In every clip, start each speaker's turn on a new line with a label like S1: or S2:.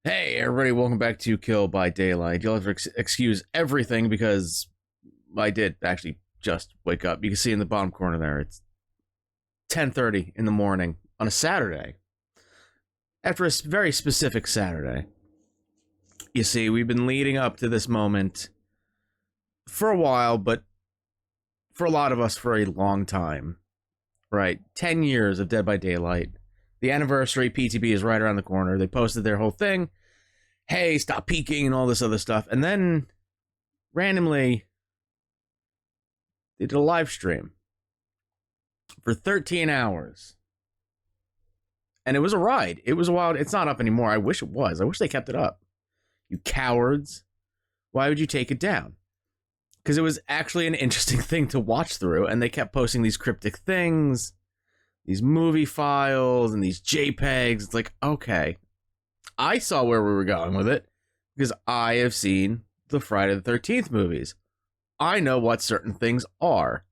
S1: Hey everybody, welcome back to Kill by Daylight. You'll have to excuse everything because I did actually just wake up. You can see in the bottom corner there, it's 10:30 in the morning on a Saturday. After a very specific Saturday. You see, we've been leading up to this moment for a while, but for a lot of us for a long time. Right? 10 years of Dead by Daylight. The anniversary PTB is right around the corner. They posted their whole thing. Hey, stop peeking and all this other stuff. And then, randomly, they did a live stream for 13 hours. And it was a ride. It was a wild... It's not up anymore. I wish it was. I wish they kept it up. You cowards. Why would you take it down? Because it was actually an interesting thing to watch through. And they kept posting these cryptic things, these movie files, and these JPEGs. It's like, okay. I saw where we were going with it because I have seen the Friday the 13th movies. I know what certain things are.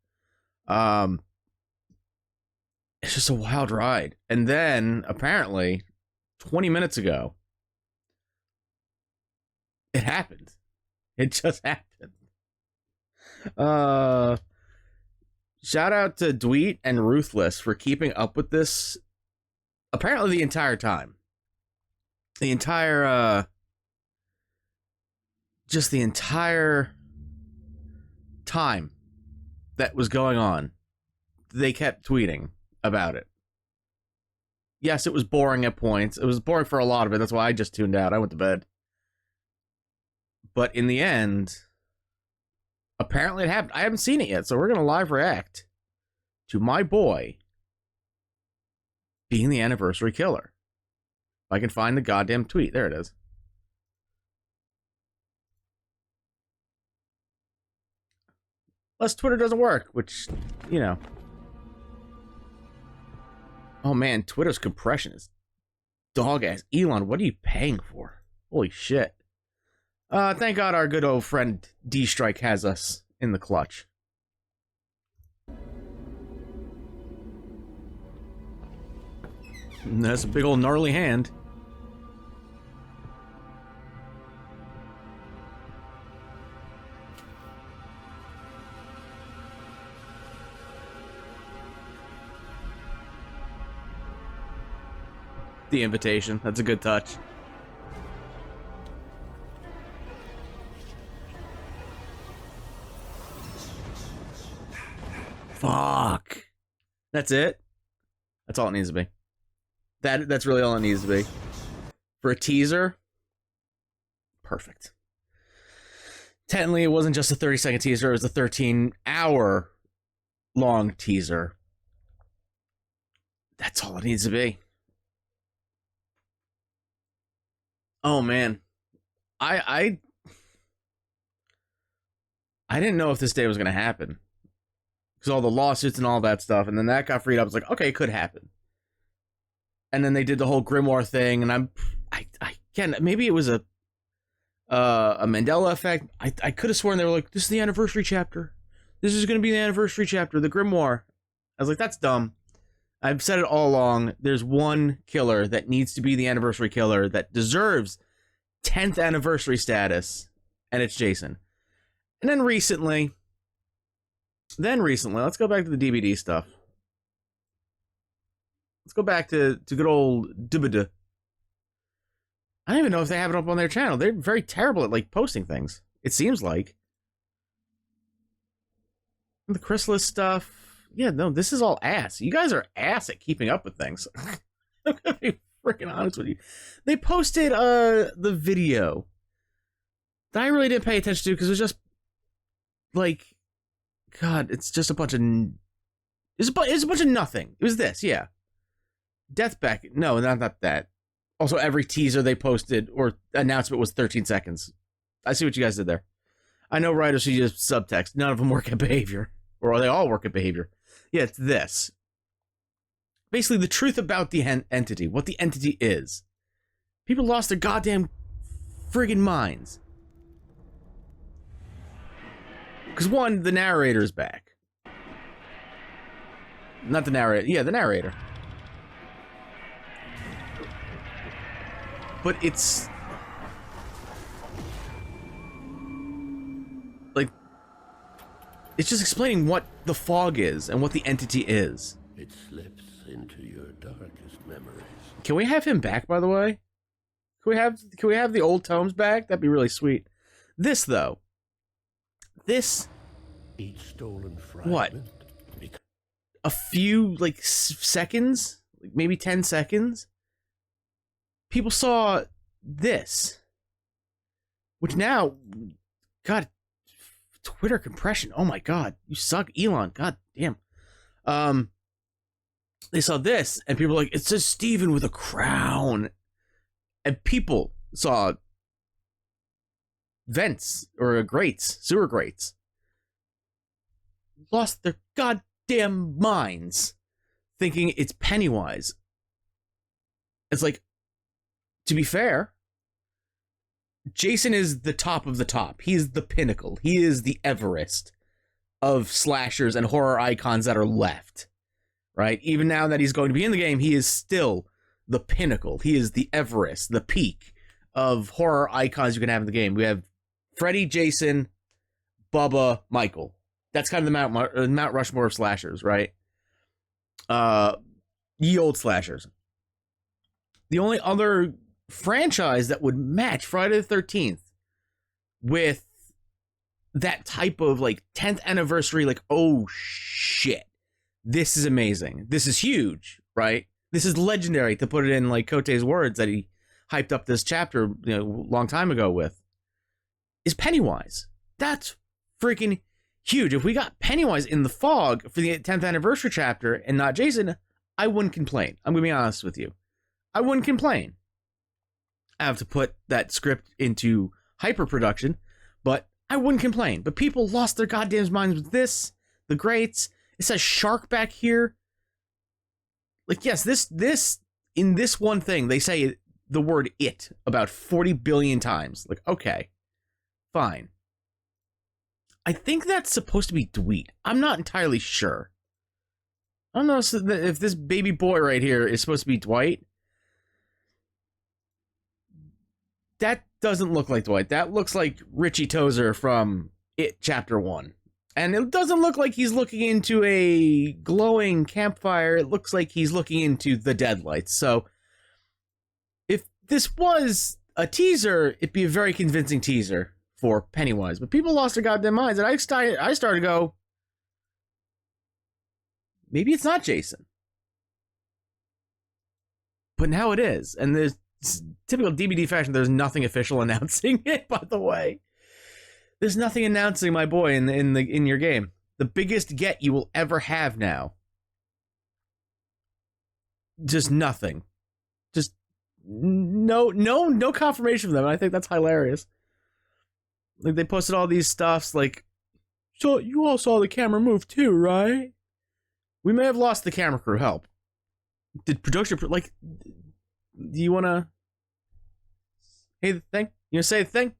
S1: It's just a wild ride. And then, apparently, 20 minutes ago, it happened. It just happened. Shout out to Dweet and Ruthless for keeping up with this apparently the entire time. The entire time that was going on, they kept tweeting about it. Yes, it was boring at points. It was boring for a lot of it. That's why I just tuned out. I went to bed. But in the end, apparently it happened. I haven't seen it yet, so we're going to live react to my boy being the anniversary killer. If I can find the goddamn tweet. There it is. Unless Twitter doesn't work, which, you know. Oh man, Twitter's compression is dog ass. Elon, what are you paying for? Holy shit. Thank God our good old friend D-Strike has us in the clutch. And that's a big old gnarly hand. The invitation. That's a good touch. Fuck. That's it? That's all it needs to be. That's really all it needs to be. For a teaser, perfect. Technically, it wasn't just a 30-second teaser. It was a 13-hour long teaser. That's all it needs to be. Oh, man. I didn't know if this day was going to happen. Because all the lawsuits and all that stuff. And then that got freed up. It's like, okay, it could happen. And then they did the whole Grimoire thing, and I can't. Maybe it was a Mandela effect. I could have sworn they were like, "This is the anniversary chapter. This is going to be the anniversary chapter, the Grimoire." I was like, "That's dumb." I've said it all along. There's one killer that needs to be the anniversary killer that deserves 10th anniversary status, and it's Jason. And then recently, let's go back to the DVD stuff. Let's go back to good old Dubida. I don't even know if they have it up on their channel. They're very terrible at, like, posting things. It seems like. The Chrysalis stuff. Yeah, no, this is all ass. You guys are ass at keeping up with things. I'm gonna be freaking honest with you. They posted the video that I really didn't pay attention to because it was just, like, God, it's just a bunch of... It's a bunch of nothing. It was this, yeah. Death back. No, not that. Also, every teaser they posted or announcement was 13 seconds. I see what you guys did there. I know writers who use subtext. None of them work at behavior. Or they all work at behavior. Yeah, it's this. Basically, the truth about the entity. What the entity is. People lost their goddamn friggin' minds. Because one, the narrator's back. Not the narrator. Yeah, the narrator. But it's It's just explaining what the fog is and what the entity is.
S2: It slips into your darkest memories.
S1: Can we have him back, by the way? Can we have the old tomes back? That'd be really sweet. This, though. This...
S2: Each stolen fragment...
S1: What? A few, like, seconds? Like maybe 10 seconds? People saw this. Which now... God... Twitter compression. Oh my god. You suck, Elon. God damn. They saw this, and people were like, it says Steven with a crown. And people saw vents, or grates, sewer grates. Lost their goddamn minds thinking it's Pennywise. It's like, to be fair, Jason is the top of the top. He is the pinnacle. He is the Everest of slashers and horror icons that are left. Right? Even now that he's going to be in the game, he is still the pinnacle. He is the Everest, the peak of horror icons you can have in the game. We have Freddy, Jason, Bubba, Michael. That's kind of the Mount Rushmore of slashers, right? Ye old slashers. The only other franchise that would match Friday the 13th with that type of like 10th anniversary, like, oh shit, this is amazing, this is huge, right? This is legendary, to put it in like Kote's words that he hyped up this chapter, you know, a long time ago with, is Pennywise. That's freaking huge. If we got Pennywise in the fog for the 10th anniversary chapter and not Jason, I wouldn't complain. I'm gonna be honest with you. I wouldn't complain. I have to put that script into hyper production, but I wouldn't complain. But people lost their goddamn minds with this, the greats. It says shark back here. Like, yes, this in this one thing, they say the word it about 40 billion times. Like, okay, fine. I think that's supposed to be Dweet. I'm not entirely sure. I don't know if this baby boy right here is supposed to be Dwight. That doesn't look like Dwight. That looks like Richie Tozer from It Chapter 1. And it doesn't look like he's looking into a glowing campfire. It looks like he's looking into the deadlights. So, if this was a teaser, it'd be a very convincing teaser for Pennywise. But people lost their goddamn minds, and I started to go, maybe it's not Jason. But now it is. And there's typical DBD fashion, there's nothing official announcing it, by the way. There's nothing announcing my boy in your game. The biggest get you will ever have now. Just nothing. Just no confirmation from them. I think that's hilarious. Like, they posted all these stuffs like, so you all saw the camera move too, right? We may have lost the camera crew. Help. Did production, like, do you want to say the thing? You want to say the thing?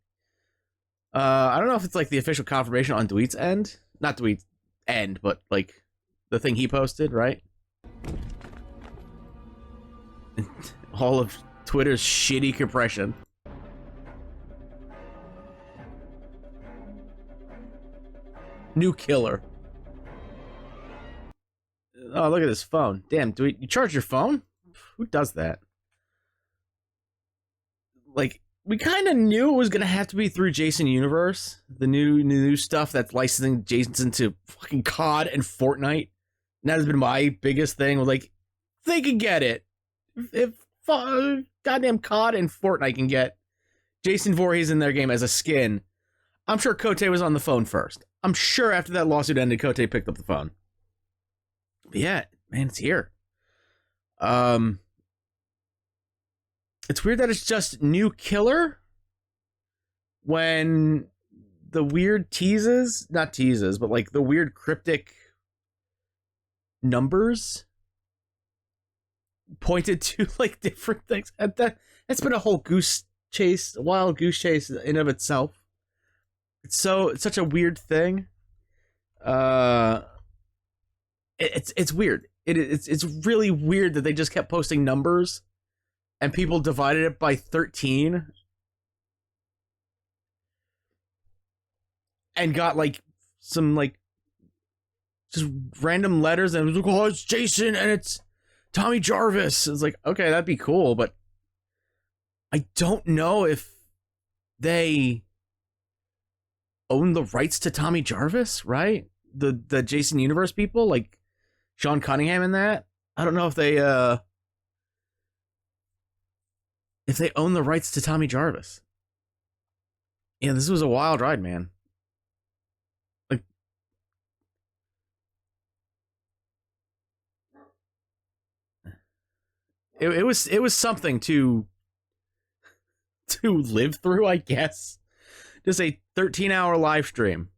S1: I don't know if it's like the official confirmation on Dweet's end. Not Dweet's end, but like the thing he posted, right? All of Twitter's shitty compression. New killer. Oh, look at his phone. Damn, Dweet, you charge your phone? Who does that? Like, we kind of knew it was going to have to be through Jason Universe. The new stuff that's licensing Jason to fucking COD and Fortnite. And that has been my biggest thing. Like, they can get it. If goddamn COD and Fortnite can get Jason Voorhees in their game as a skin, I'm sure Kote was on the phone first. I'm sure after that lawsuit ended, Kote picked up the phone. But yeah, man, it's here. It's weird that it's just new killer when the weird not teases, but like the weird cryptic numbers pointed to like different things. And that's been a whole wild goose chase in of itself. It's such a weird thing. It's weird. It's really weird that they just kept posting numbers. And people divided it by 13 and got like some like just random letters, and it was like, oh, it's Jason and it's Tommy Jarvis. It's like, okay, that'd be cool, but I don't know if they own the rights to Tommy Jarvis, right? The Jason Universe people, like Sean Cunningham and that. I don't know if they own the rights to Tommy Jarvis. Yeah, this was a wild ride, man. Like, it was something to live through, I guess. Just a 13-hour live stream.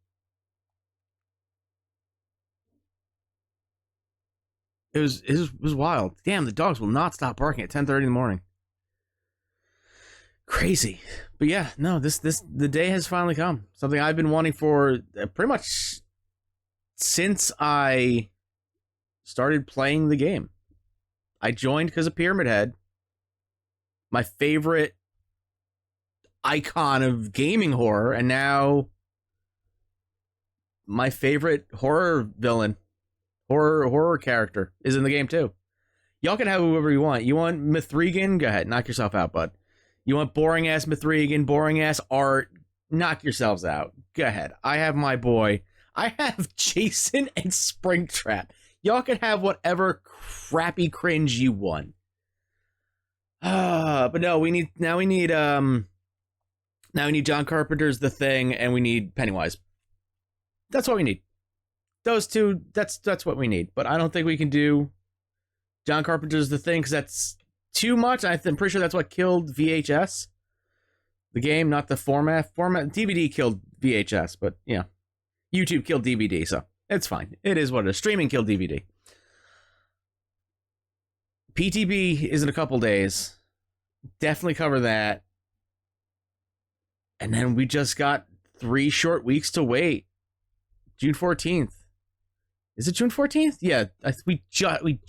S1: It was wild. Damn, the dogs will not stop barking at 10:30 in the morning. Crazy. But yeah, no, the day has finally come. Something I've been wanting for pretty much since I started playing the game. I joined because of Pyramid Head, my favorite icon of gaming horror, and now my favorite horror villain, horror character is in the game too. Y'all can have whoever you want. You want Mithrigan? Go ahead, knock yourself out, bud. You want boring ass Mithrigan, boring ass art? Knock yourselves out. Go ahead. I have my boy. I have Jason and Springtrap. Y'all can have whatever crappy cringe you want. But no, we need John Carpenter's The Thing, and we need Pennywise. That's what we need. Those two, that's what we need. But I don't think we can do John Carpenter's The Thing, because that's too much. I'm pretty sure that's what killed VHS. The game, not the format. DVD killed VHS, but yeah. YouTube killed DVD, so it's fine. It is what it is. Streaming killed DVD. PTB is in a couple days. Definitely cover that. And then we just got 3 short weeks to wait. June 14th. Is it June 14th? Yeah, we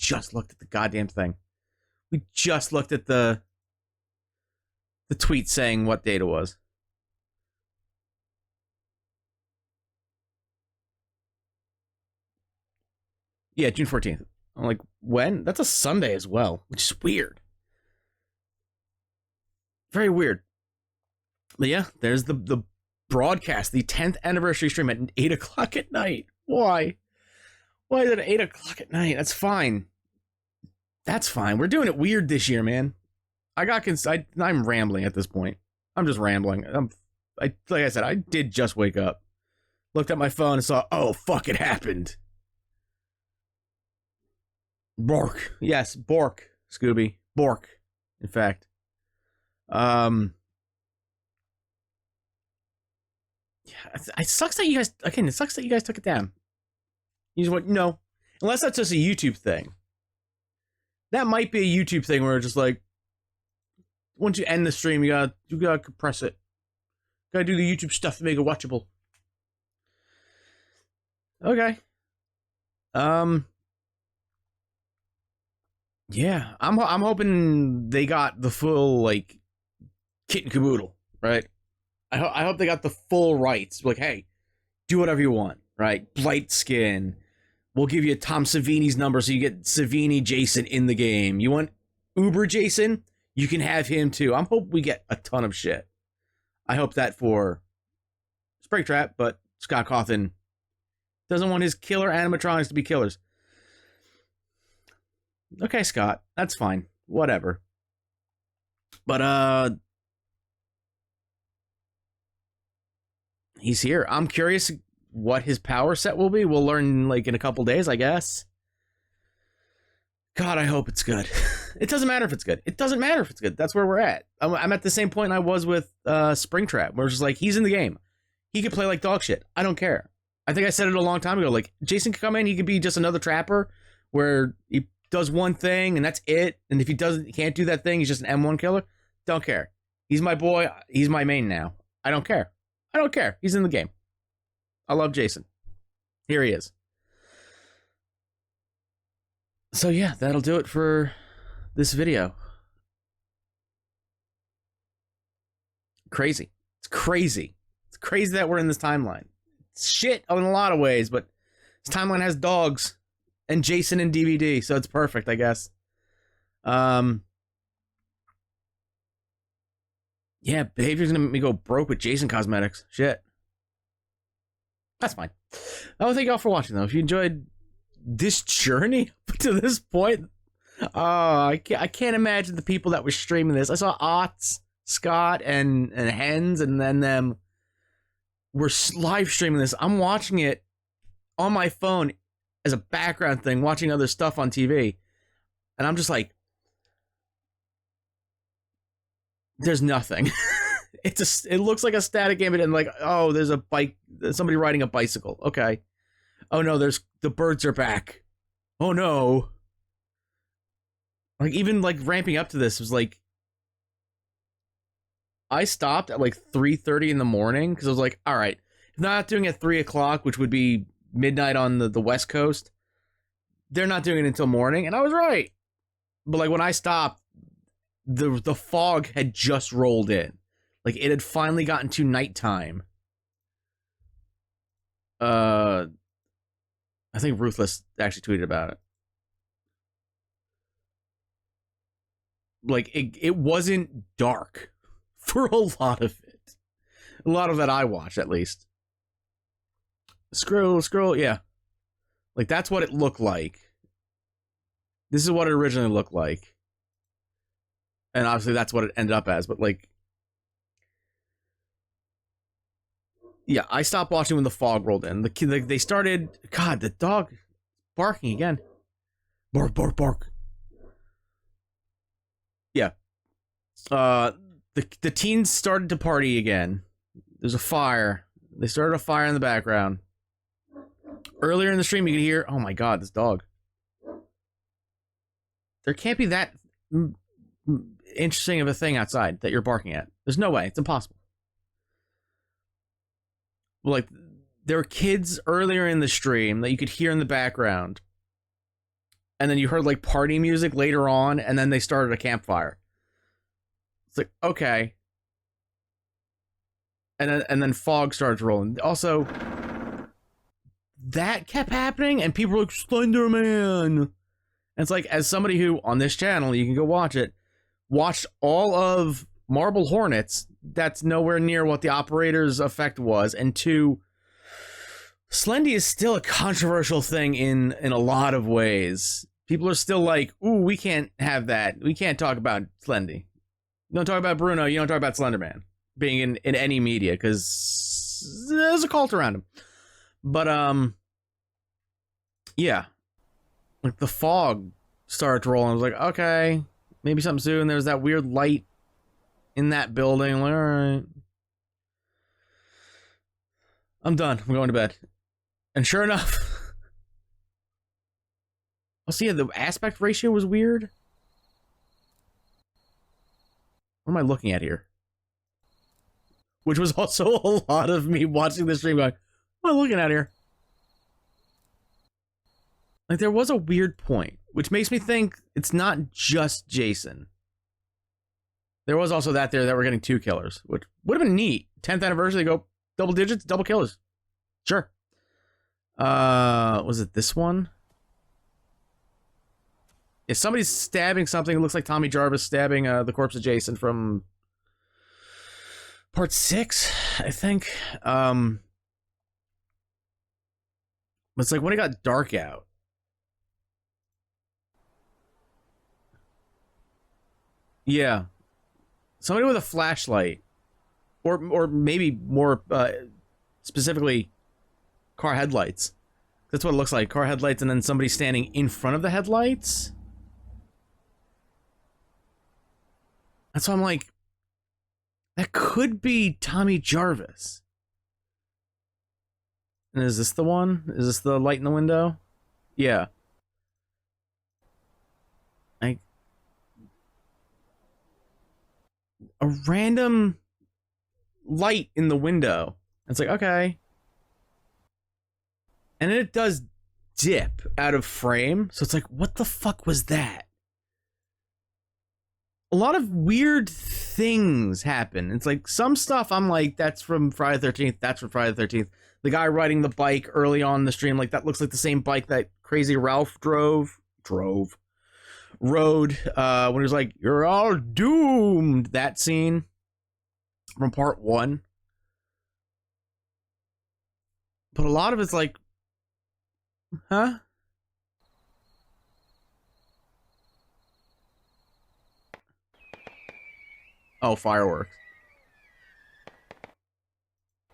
S1: just looked at the goddamn thing. We just looked at the tweet saying what date it was. Yeah, June 14th. I'm like, when? That's a Sunday as well, which is weird. Very weird. But yeah, there's the broadcast, the 10th anniversary stream at 8 o'clock at night. Why? Why is it at 8 o'clock at night? That's fine. That's fine. We're doing it weird this year, man. I'm rambling at this point. I'm just rambling. Like I said, I did just wake up. Looked at my phone and saw, oh, fuck, it happened. Bork. Yes, Bork, Scooby. Bork, in fact. Yeah, it sucks that you guys, again, it sucks that you guys took it down. You just went, no. Unless that's just a YouTube thing. That might be a YouTube thing where it's just like, once you end the stream, you gotta compress it. Gotta do the YouTube stuff to make it watchable. Okay. Yeah, I'm hoping they got the full, like, kit and caboodle, right? I hope they got the full rights. Like, hey, do whatever you want, right? Blight skin. We'll give you Tom Savini's number so you get Savini Jason in the game. You want Uber Jason? You can have him too. I'm hoping we get a ton of shit. I hope that for Springtrap, but Scott Cawthon doesn't want his killer animatronics to be killers. Okay, Scott, that's fine. Whatever. But he's here. I'm curious what his power set will be. We'll learn like in a couple days, I guess. God, I hope it's good. It doesn't matter if it's good. It doesn't matter if it's good. That's where we're at. I'm at the same point I was with Springtrap, where it's just like, he's in the game. He could play like dog shit. I don't care. I think I said it a long time ago. Like, Jason could come in, he could be just another trapper where he does one thing and that's it. And if he can't do that thing, he's just an M1 killer. Don't care. He's my boy. He's my main now. I don't care. I don't care. He's in the game. I love Jason. Here he is. So yeah, that'll do it for this video. Crazy. It's crazy. It's crazy that we're in this timeline. It's shit in a lot of ways, but This timeline has dogs and Jason in DVD, so it's perfect, I guess. Yeah, behavior's gonna make me go broke with Jason cosmetics. Shit. That's fine. Oh, thank y'all for watching, though. If you enjoyed this journey to this point, I can't imagine the people that were streaming this. I saw Otts, Scott, and Hens, and then them were live streaming this. I'm watching it on my phone as a background thing, watching other stuff on TV, and I'm just like, there's nothing. It looks like a static image, and like, oh, there's a bike, somebody riding a bicycle. Okay. Oh no, the birds are back. Oh no. Like, even like ramping up to this was like, I stopped at like 3:30 in the morning because I was like, all right, if not doing it at 3 o'clock, which would be midnight on the West Coast, they're not doing it until morning, and I was right. But like when I stopped, the fog had just rolled in. Like, it had finally gotten to nighttime. I think Ruthless actually tweeted about it. Like, it wasn't dark for a lot of it. A lot of that I watched, at least. Scroll, yeah. Like, that's what it looked like. This is what it originally looked like. And obviously that's what it ended up as, but like, yeah, I stopped watching when the fog rolled in. They started, God, the dog barking again. Bark, bark, bark. Yeah. The teens started to party again. There's a fire. They started a fire in the background. Earlier in the stream, you could hear, oh my God, this dog. There can't be that interesting of a thing outside that you're barking at. There's no way. It's impossible. Like, there were kids earlier in the stream that you could hear in the background, and then you heard like party music later on, and then they started a campfire. It's like, okay. And then fog starts rolling. Also, that kept happening, and people were like, Slender Man. And it's like, as somebody who, on this channel, you can go watch it, watched all of Marble Hornets, that's nowhere near what the operator's effect was. And two, Slendy is still a controversial thing in a lot of ways. People are still like, ooh, we can't have that. We can't talk about Slendy. You don't talk about Bruno, you don't talk about Slenderman being in any media, because there's a cult around him. But, yeah. Like, the fog started to roll, and I was like, okay, maybe something soon. There was that weird light in that building. I'm like, all right. I'm done. I'm going to bed. And sure enough, oh, see, the aspect ratio was weird. What am I looking at here? Which was also a lot of me watching the stream going, what am I looking at here? Like, there was a weird point, which makes me think it's not just Jason. There was also that there that we're getting 2 killers, which would have been neat. 10th anniversary, they go double digits, double killers. Sure. Was it this one? If somebody's stabbing something, it looks like Tommy Jarvis stabbing the corpse of Jason from part 6, I think. But it's like when it got dark out. Yeah. Somebody with a flashlight. Or maybe more specifically car headlights. That's what it looks like. Car headlights and then somebody standing in front of the headlights. That's why I'm like, that could be Tommy Jarvis. And is this the one? Is this the light in the window? Yeah. A random light in the window. It's like, okay. And then it does dip out of frame. So it's like, what the fuck was that? A lot of weird things happen. It's like some stuff I'm like, that's from Friday the 13th. That's from Friday the 13th. The guy riding the bike early on in the stream, like that looks like the same bike that Crazy Ralph rode when he was like, "You're all doomed." That scene from part 1. But a lot of it's like, huh? Oh, fireworks.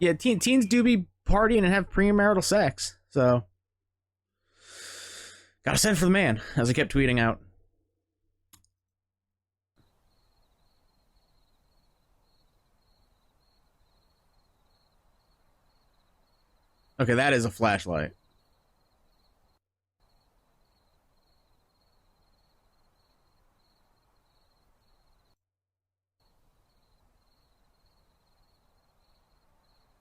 S1: Yeah, teens do be partying and have premarital sex, so gotta send for the man, as I kept tweeting out. Okay, that is a flashlight.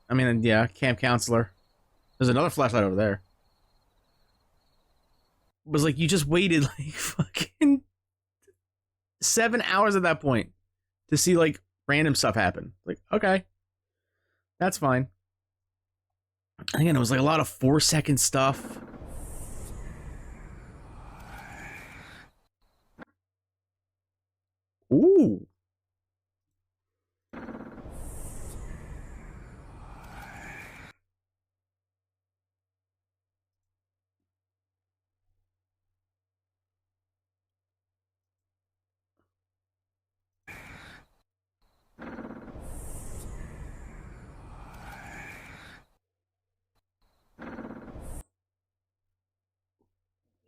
S1: I mean, yeah, camp counselor. There's another flashlight over there. It was like, you just waited like fucking 7 hours at that point to see like random stuff happen. Like, okay, that's fine. Again, it was like a lot of 4-second stuff. Ooh.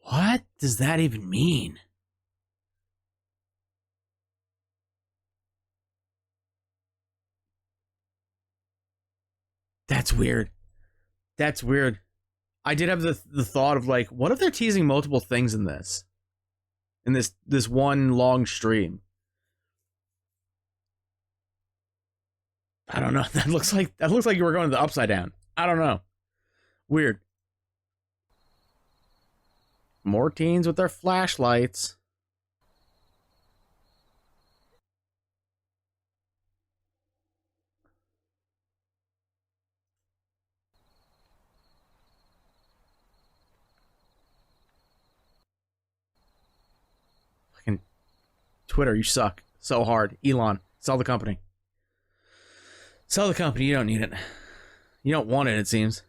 S1: What does that even mean? That's weird. That's weird. I did have the thought of like, what if they're teasing multiple things in this? In this one long stream? I don't know. That looks like you were going to the upside down. I don't know. Weird. More teens with their flashlights. Fucking Twitter, you suck so hard. Elon, sell the company. Sell the company. You don't need it. You don't want it, it seems.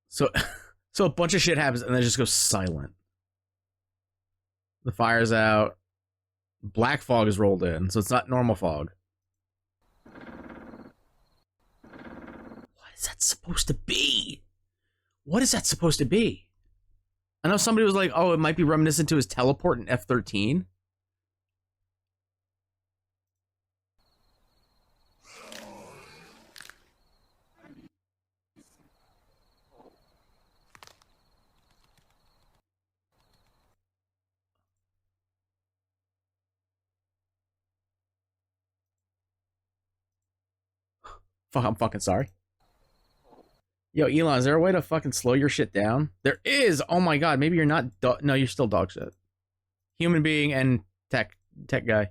S1: So, so a bunch of shit happens and then it just goes silent. The fire's out. Black fog is rolled in, so it's not normal fog. What is that supposed to be? What is that supposed to be? I know somebody was like, oh, it might be reminiscent to his teleport in F-13. Fuck, I'm fucking sorry. Yo, Elon, is there a way to fucking slow your shit down? There is! Oh my god, maybe you're not no, you're still dog shit. Human being and tech guy.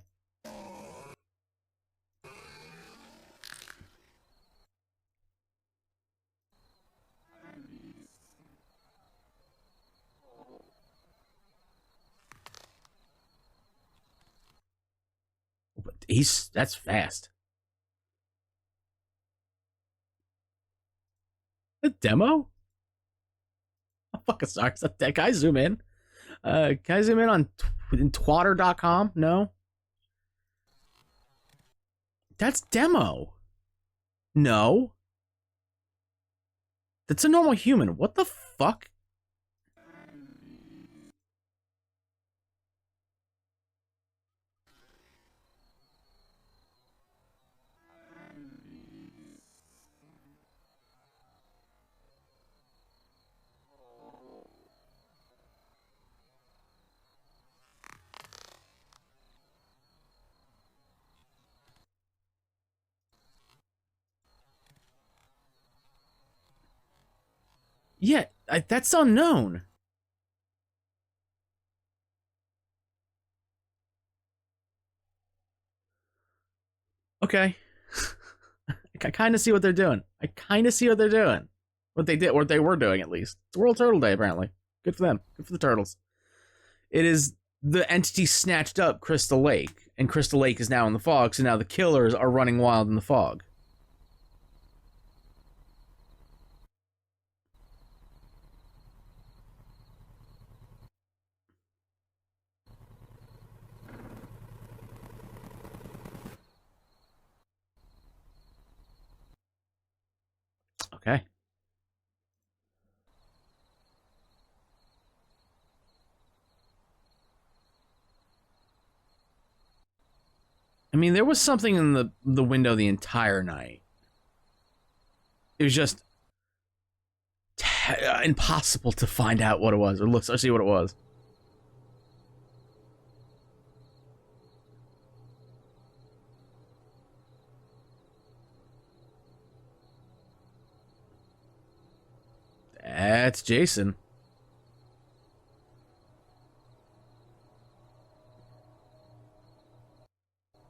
S1: That's fast. A demo? I'm fucking sorry. Can I zoom in? Can I zoom in on twatter.com? No. That's demo. No. That's a normal human. What the fuck? Yeah, that's unknown. Okay. I kind of see what they're doing. I kind of see what they're doing. What they did, what they were doing at least. It's World Turtle Day, apparently. Good for them. Good for the turtles. It is the entity snatched up Crystal Lake, and Crystal Lake is now in the fog, so now the killers are running wild in the fog. Okay. I mean, there was something in the window the entire night. It was just impossible to find out what it was, or look, or see what it was. That's Jason.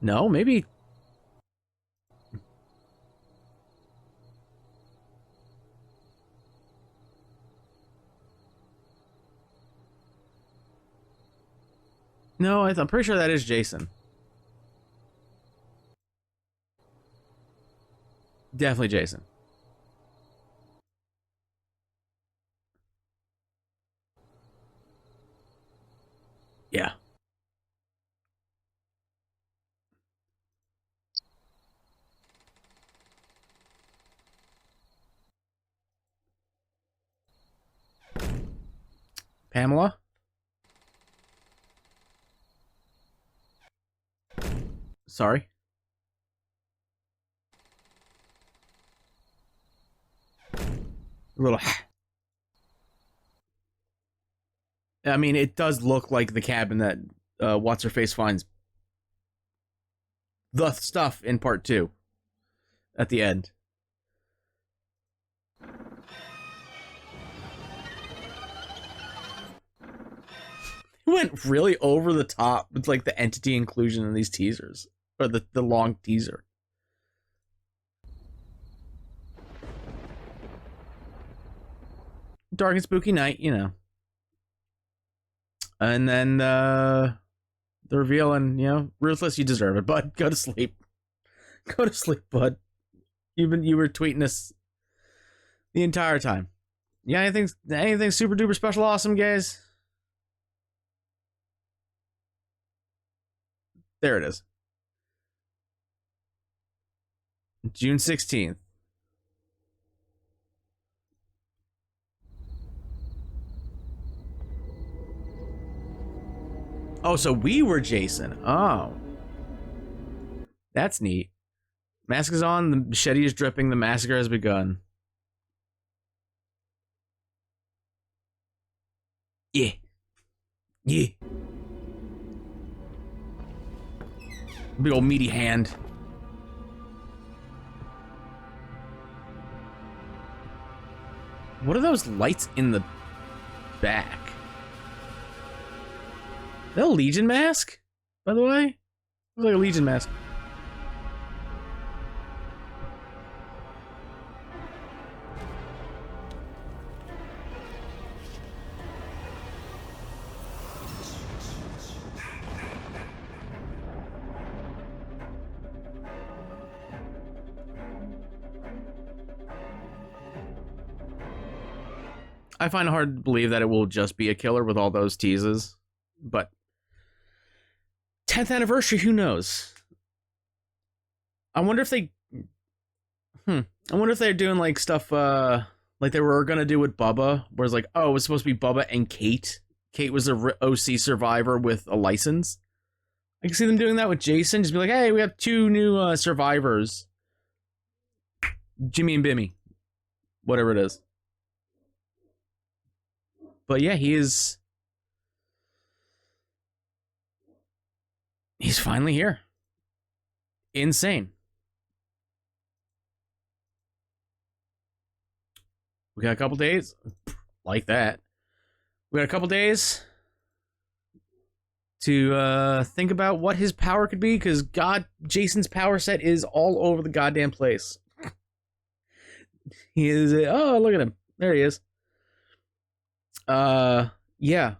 S1: No, maybe. No, I'm pretty sure that is Jason. Definitely Jason. Yeah. Pamela? Sorry. A little. I mean, it does look like the cabin that What's Her Face finds the stuff in part 2 at the end. It went really over the top with like the entity inclusion in these teasers, or the long teaser. Dark and spooky night, you know. And then the reveal, and you know, Ruthless, you deserve it, bud. Go to sleep. Go to sleep, bud. You were tweeting us the entire time. Yeah, anything super duper special awesome, guys? There it is. June 16th. Oh, so we were Jason. Oh. That's neat. Mask is on, the machete is dripping, the massacre has begun. Yeah. Yeah. Big old meaty hand. What are those lights in the back? Is that a Legion mask, by the way? Looks like a Legion mask. I find it hard to believe that it will just be a killer with all those teases, but 10th anniversary, who knows? I wonder if they I wonder if they're doing like stuff like they were gonna do with Bubba, where it's like, oh, it was supposed to be Bubba and Kate. Kate was a OC survivor with a license. I can see them doing that with Jason. Just be like, hey, we have 2 new survivors. Jimmy and Bimmy. Whatever it is. But yeah, he's finally here. Insane. We got a couple days. Like that. We got a couple days to think about what his power could be, because Jason's power set is all over the goddamn place. He is oh, look at him. There he is. Yeah.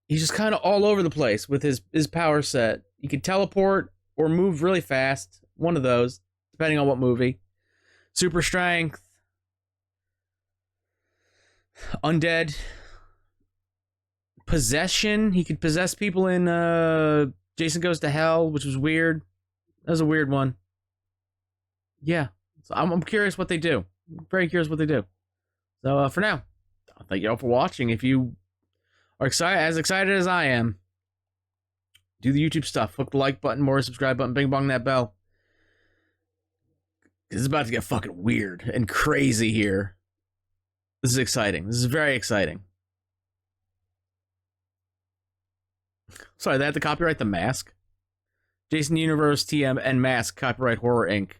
S1: He's just kind of all over the place with his power set. He can teleport or move really fast. One of those, depending on what movie. Super strength. Undead. Possession. He could possess people in Jason Goes to Hell, which was weird. That was a weird one. Yeah. So I'm curious what they do. I'm very curious what they do. So for now, thank you all for watching. If you are as excited as I am, do the YouTube stuff. Click the like button, more subscribe button, bing bong that bell. This is about to get fucking weird and crazy here. This is exciting. This is very exciting. Sorry, they had to copyright The Mask. Jason Universe, TM, and Mask, copyright Horror Inc.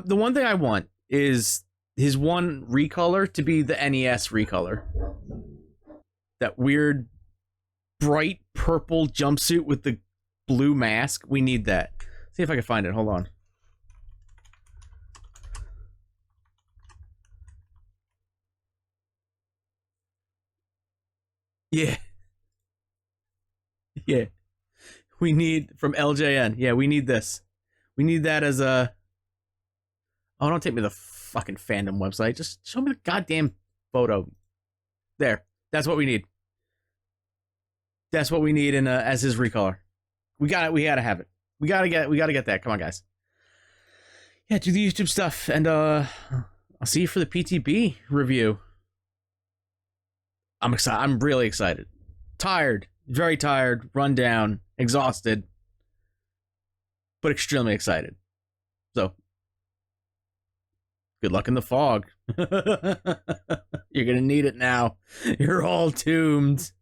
S1: The one thing I want is his one recolor to be the NES recolor. That weird, bright purple jumpsuit with the blue mask. We need that. See if I can find it. Hold on. Yeah. Yeah. We need, from LJN. Yeah, we need this. We need that as a... Oh, don't take me to the fucking fandom website. Just show me the goddamn photo. There. That's what we need. That's what we need in as his recolor. We gotta have it. We gotta get that. Come on, guys. Yeah, do the YouTube stuff, and I'll see you for the PTB review. I'm excited. I'm really excited. Tired, very tired, run down, exhausted, but extremely excited. So, good luck in the fog. You're gonna need it now. You're all doomed.